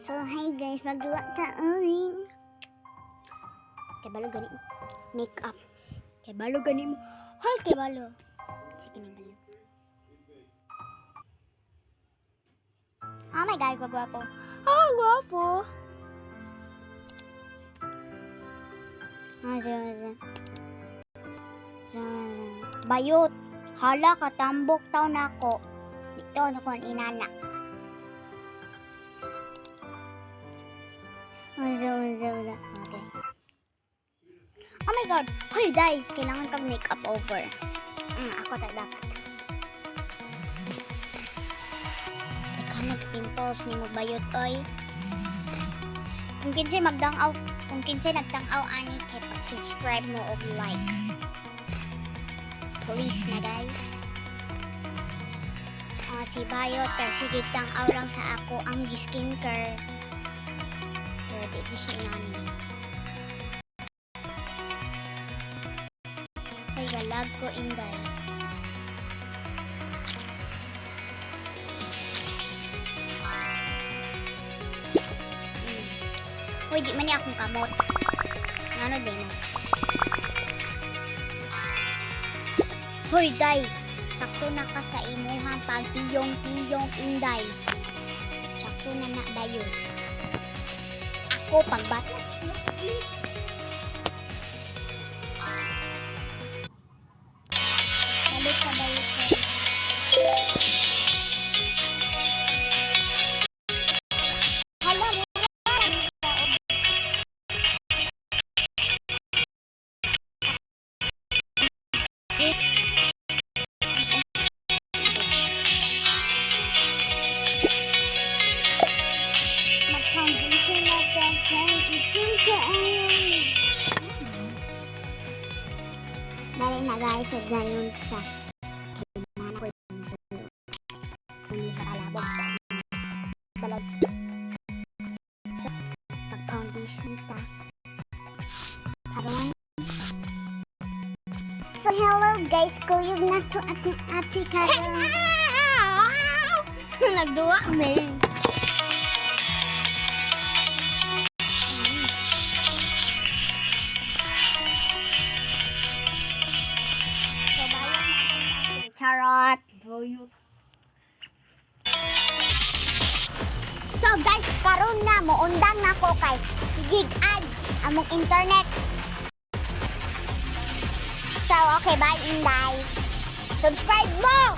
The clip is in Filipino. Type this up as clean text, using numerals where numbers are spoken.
So, hi guys, magduwa taon. Kay balo gani make up. Kay balo gani mo. Hoy, kay balo. Sige ni balo. Oh my god, gwapo. Oh, gwapo. Bayot. Hala, katambok taon ako. Dito na ko ang inana. Okay. Oh my god. Hoy, day. Kailangan kang makeup over. Ako tayo dapat. Ikaw nag-pimples ni mo bayot, oy. Kung kinsay magdangaw, kung kinsay nagtangaw ani kay pag-subscribe mo o like. Please na guys. Si Bayot kasi tangaw lang sa ako ang skincare. Pero di siya inani. Ay galag ko inday. Uy, di man niya akong kamot. Ano din mo? Hoy, day. Sakto na ka sa imuhang pagpiyong-piyong inday. Sakto na na Bayot. Ako pagbato. Balik ka Bayot sa hala mo. Mag-foundation na dyan. Itunga dahil na guys, huwag na yun sa kailangan ko yung sundo. Hindi sa kalabog sa balag. So, pag-foundation ta. Karoon. So, hello guys. Kuyog na to atong ate karoon. Nagduwa, man. Charot. So guys, karon na muundang na ko kay Sigig ads among internet. So okay, bye Inday. Subscribe mo.